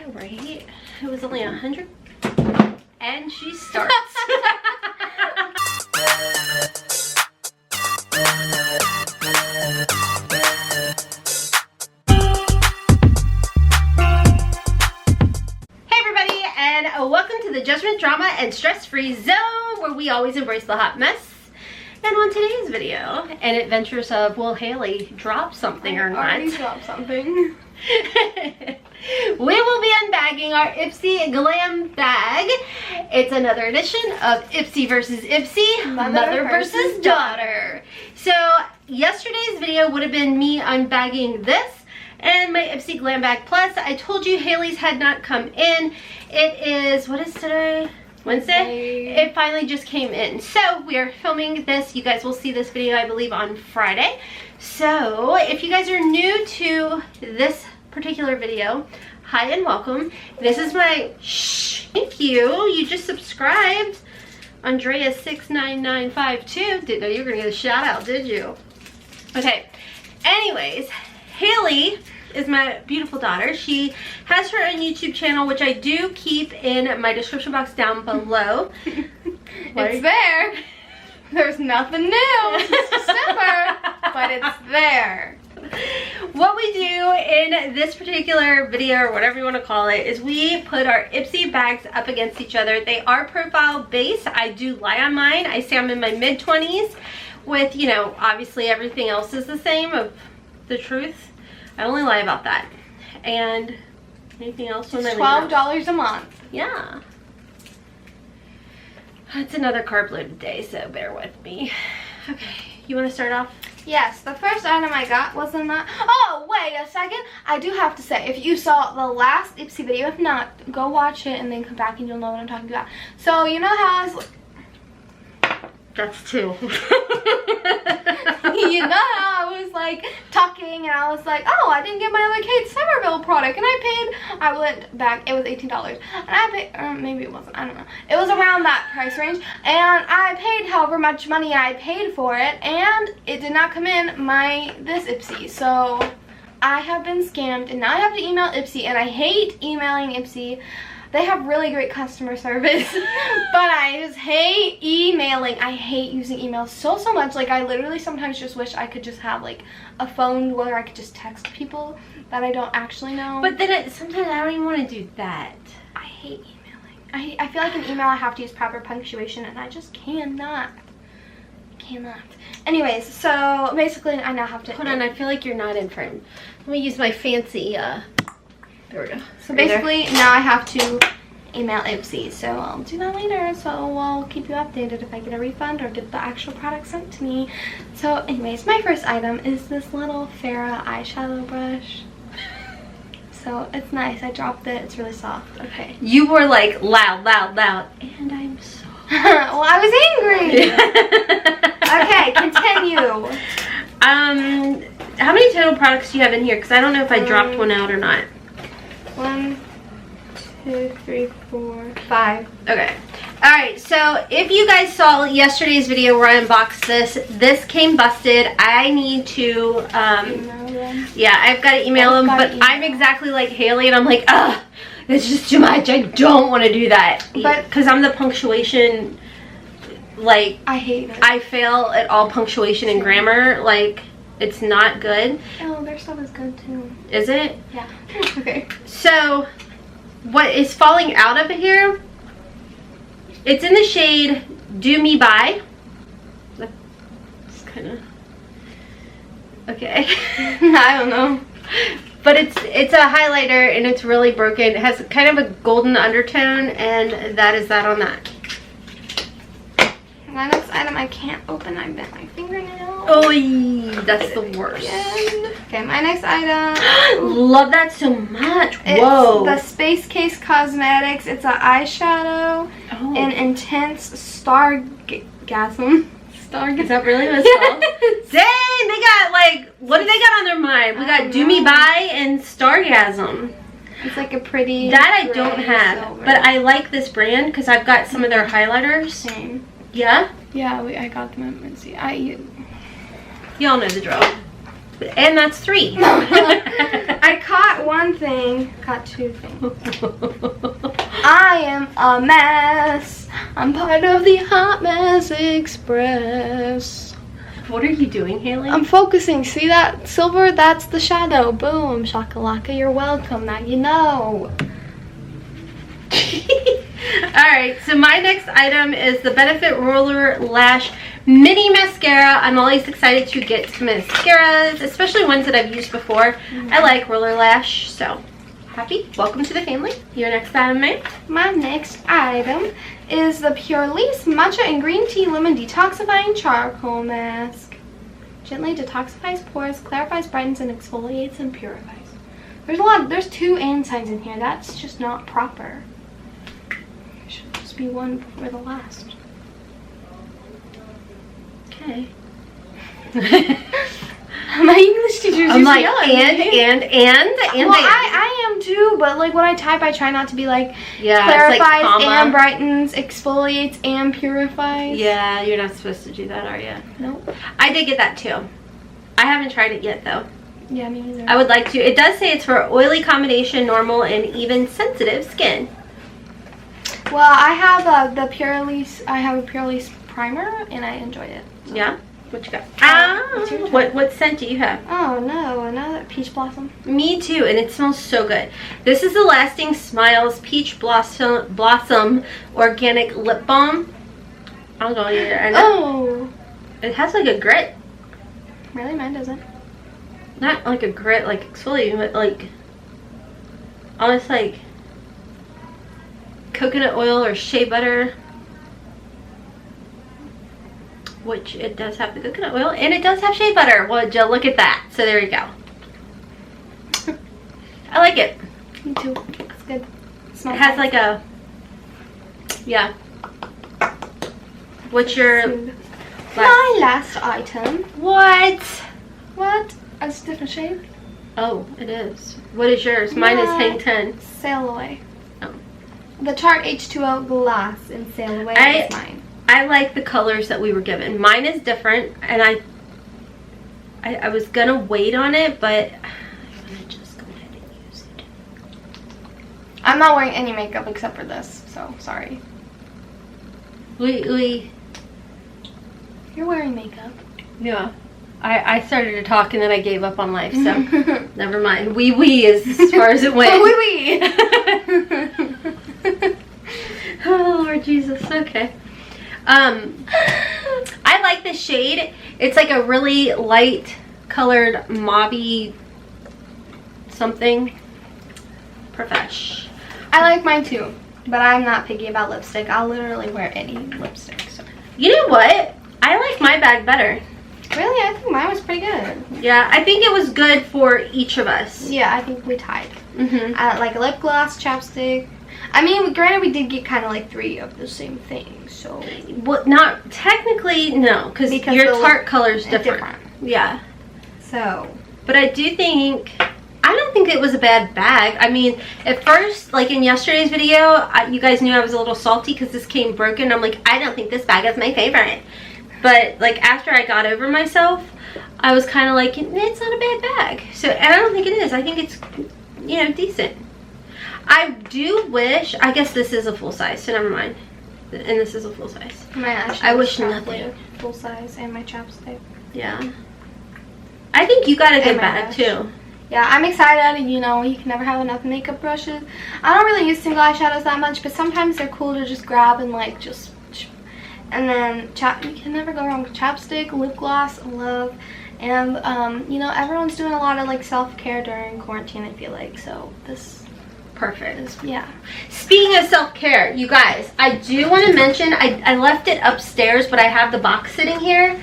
know, right? It was only 100. And she starts. Welcome to the Judgment, Drama, and Stress-Free Zone, where we always embrace the hot mess. And on today's video, an adventures of, will Hailey drop something or not? Already dropped something. We will be unbagging our Ipsy Glam Bag. It's another edition of Ipsy versus Ipsy, mother versus daughter. So yesterday's video would have been me unbagging this and my Ipsy Glam Bag Plus. I told you Hailey's had not come in. It is, what is today? Wednesday? It finally just came in. So we are filming this. You guys will see this video, I believe, on Friday. So if you guys are new to this particular video, hi and welcome. This is my, thank you. You just subscribed. Andrea69952. Didn't know you were going to get a shout out, did you? Okay. Anyways, Hailey is my beautiful daughter. She has her own YouTube channel, which I do keep in my description box down below. It's there. There's nothing new. It's December, but it's there. What we do in this particular video, or whatever you want to call it, is we put our Ipsy bags up against each other. They are profile based. I do lie on mine. I say I'm in my mid-20s with, you know, obviously everything else is the same of the truth. I only lie about that. And anything else? It's $12 a month. Yeah. It's another carb loaded day, so bear with me. Okay, you want to start off? Yes, the first item I got was in that. Oh, wait a second. I do have to say, if you saw the last Ipsy video, if not, go watch it and then come back and you'll know what I'm talking about. So, you know how I was... That's two. You know how I was like talking and I was like, oh, I didn't get my other Kate Somerville product, and I went back, it was $18, and I paid, or maybe it wasn't, I don't know, it was around that price range, and I paid however much money I paid for it, and it did not come in this Ipsy, so I have been scammed, and now I have to email Ipsy, and I hate emailing Ipsy. They have really great customer service, but I just hate emailing. I hate using emails so much. Like, I literally sometimes just wish I could just have, like, a phone where I could just text people that I don't actually know. But then sometimes I don't even want to do that. I hate emailing. I feel like in email I have to use proper punctuation, and I just cannot. Anyways, so basically I now have to... Hold on, I feel like you're not in frame. Let me use my fancy, there we go. So basically, now I have to email Ipsy, so I'll do that later. So I'll keep you updated if I get a refund or get the actual product sent to me. So anyways, my first item is this little Farrah eyeshadow brush. So it's nice. I dropped it. It's really soft. Okay. You were like loud, and I'm so... Well, I was angry. Okay, continue. How many total products do you have in here? Because I don't know if I dropped one out or not. 1, 2, 3, 4, 5. Okay. Alright, so if you guys saw yesterday's video where I unboxed this came busted. I need to, yeah, I've got to email them, but I'm exactly like Hailey, and I'm like, ugh, it's just too much. I don't want to do that. But because I'm the punctuation, like, I hate it. I fail at all punctuation and grammar, like, it's not good. Oh, their stuff is good too. Is it? Yeah. Okay. So, what is falling out of here? It's in the shade Do Me By. It's kind of... Okay. I don't know. But it's a highlighter, and it's really broken. It has kind of a golden undertone, and that is that on that. My next item I can't open. I bent my fingernail. Oh, that's the worst. Okay, my next item. Love that so much. It's Whoa. the Space Case Cosmetics. It's an eyeshadow in Intense Stargasm. Is that really what it's called? Dang, they got like, what do they got on their mind? We got Do Me By and Stargasm. It's like a pretty... That I don't have, silver. But I like this brand because I've got some of their highlighters. Same. Yeah? Yeah, I got them at Mincy. Y'all know the drill. And that's 3. I caught one thing. Caught 2 things. I am a mess. I'm part of the Hot Mess Express. What are you doing, Hailey? I'm focusing. See that silver? That's the shadow. Boom. Shakalaka, you're welcome. Now you know. Alright, so my next item is the Benefit Roller Lash Mini Mascara. I'm always excited to get mascaras, especially ones that I've used before. I like Roller Lash, so happy. Welcome to the family. Your next item, ma'am? My next item is the Pure Lisse Matcha and Green Tea Lemon Detoxifying Charcoal Mask. Gently detoxifies pores, clarifies, brightens, and exfoliates and purifies. There's 2 and signs in here. That's just not proper. There should just be one before the last. Okay. My English teacher's I'm like, yelling. and. Well, I am too, but like when I type, I try not to be like clarifies, clarifies and brightens, exfoliates and purifies. Yeah, you're not supposed to do that, are you? Nope. I did get that too. I haven't tried it yet though. Yeah, me neither. I would like to. It does say it's for oily combination, normal, and even sensitive skin. Well, I have the Pure Lisse. I have a Pure Lisse primer, and I enjoyed it. So. Yeah. What you got? What's your turn? What scent do you have? Oh no, another peach blossom. Me too, and it smells so good. This is the Lasting Smiles Peach Blossom Organic Lip Balm. I'll go either. And Oh. it has like a grit. Really, mine doesn't. Not like a grit, like exfoliating, but like almost like coconut oil or shea butter. Which it does have the coconut oil, and it does have shea butter. Well, Jill, look at that. So there you go. I like it. Me too. It's good. It has like a, yeah. What's your my last item? What? What? It's a different shade. Oh, it is. What is yours? Mine is Hang 10. Sail Away. Oh. The Tarte H2O Glass in Sail Away is mine. I like the colors that we were given. Mine is different, and I was gonna wait on it, but I'm gonna just go ahead and use it. I'm not wearing any makeup except for this, so sorry. You're wearing makeup. Yeah. I started to talk and then I gave up on life, so never mind. Wee is as far as it went. Wee. Oh, Lord Jesus. Okay. I like this shade. It's like a really light colored mauve-y something. Profesh. I like mine too, but I'm not picky about lipstick. I'll literally wear any lipstick. So. You know what? I like my bag better. Really? I think mine was pretty good. Yeah, I think it was good for each of us. Yeah, I think we tied. Like a lip gloss, chapstick. I mean, granted, we did get kind of like 3 of the same thing, so. Well, not technically, no, because your Tarte color is different. Yeah. So. But I do think, I don't think it was a bad bag. I mean, at first, like in yesterday's video, you guys knew I was a little salty because this came broken. I'm like, I don't think this bag is my favorite. But like after I got over myself, I was kind of like, it's not a bad bag. So, and I don't think it is. I think it's, you know, decent. I do wish, I guess this is a full size, so never mind. And this is a full size. I wish nothing. Full size and my chapstick. Yeah. I think you got a good bag too. Yeah, I'm excited. You know, you can never have enough makeup brushes. I don't really use single eyeshadows that much, but sometimes they're cool to just grab and like just. And then you can never go wrong with chapstick, lip gloss, love. And you know, everyone's doing a lot of like self-care during quarantine, I feel like. So this. Perfect. Yeah. Speaking of self-care, you guys, I do want to mention, I left it upstairs, but I have the box sitting here.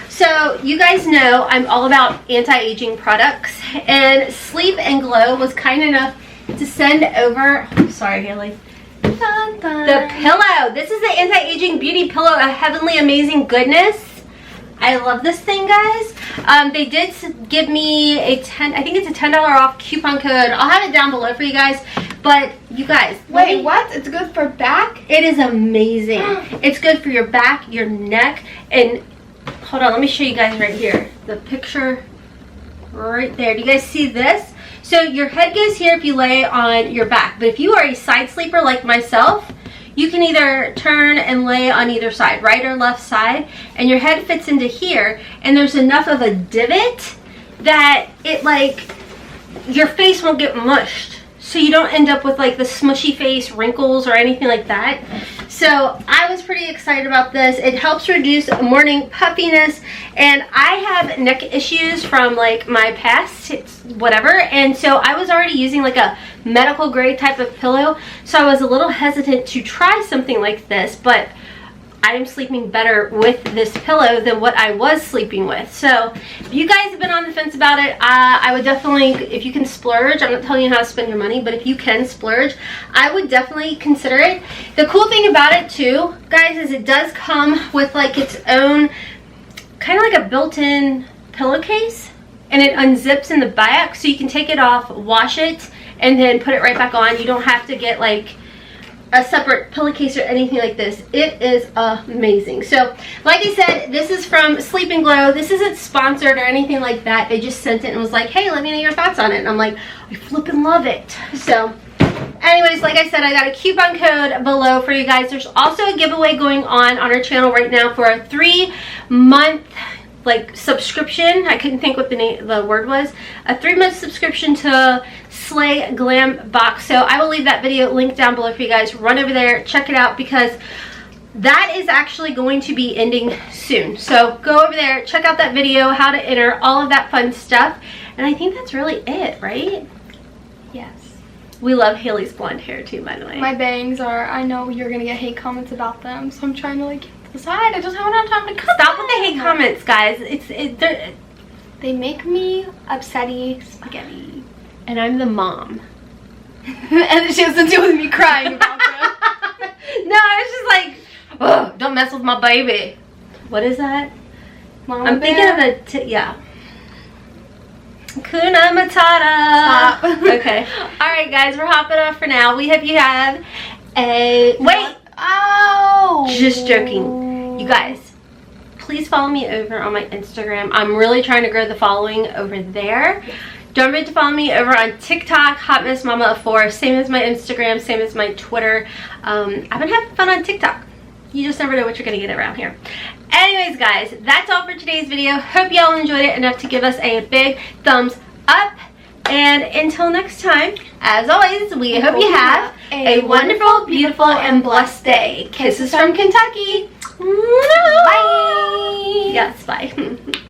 So you guys know I'm all about anti-aging products, and Sleep and Glow was kind enough to send over, sorry Hailey, Dun, dun. the pillow. This is the anti-aging beauty pillow, a heavenly amazing goodness. I love this thing, guys. They did give me a I think it's a $10 off coupon code. I'll have it down below for you guys. But you guys, wait, what? It's good for back? It is amazing. It's good for your back, your neck, and hold on, let me show you guys right here. The picture. right there. Do you guys see this? So your head goes here if you lay on your back, but if you are a side sleeper like myself, you can either turn and lay on either side, right or left side, and your head fits into here, and there's enough of a divot that it like, your face won't get mushed. So you don't end up with like the smushy face, wrinkles, or anything like that. So I was pretty excited about this. It helps reduce morning puffiness, and I have neck issues from like my past whatever, and so I was already using like a medical grade type of pillow, so I was a little hesitant to try something like this, but I am sleeping better with this pillow than what I was sleeping with. So if you guys have been on the fence about it, I would definitely, if you can splurge, I'm not telling you how to spend your money, but if you can splurge, I would definitely consider it. The cool thing about it too, guys, is it does come with like its own, kind of like a built-in pillowcase, and it unzips in the back, so you can take it off, wash it, and then put it right back on. You don't have to get like a separate pillowcase or anything like this. It is amazing. So like I said, this is from Sleep and Glow. This isn't sponsored or anything like that. They just sent it and was like, hey, let me know your thoughts on it, and I'm like, I flippin' love it. So anyways, like I said, I got a coupon code below for you guys. There's also a giveaway going on our channel right now for a 3-month like subscription. I couldn't think what the word was. A 3-month subscription to Slay Glam Box. So I will leave that video linked down below for you guys. Run over there, check it out, because that is actually going to be ending soon. So go over there, check out that video, how to enter, all of that fun stuff. And I think that's really it, right? Yes. We love Hailey's blonde hair too, by the way. My bangs are, I know you're gonna get hate comments about them, so I'm trying to like get to the side. I just haven't had time to cut Stop them. with the hate comments, guys. They make me upsetty spaghetti. And I'm the mom. And she was dealing with me crying about them. No, I was just like, oh, don't mess with my baby. What is that? Mama I'm bear. thinking of a, yeah. Kuna Matata. Stop. Okay. Alright guys, we're hopping off for now. We hope you have a, wait. Oh. Just joking. You guys, please follow me over on my Instagram. I'm really trying to grow the following over there. Don't forget to follow me over on TikTok, HotmessMomma4, same as my Instagram, same as my Twitter. I've been having fun on TikTok. You just never know what you're going to get around here. Anyways, guys, that's all for today's video. Hope y'all enjoyed it enough to give us a big thumbs up. And until next time, as always, we hope you have a wonderful, beautiful, and blessed day. Kisses from Kentucky. Bye. Yes, bye.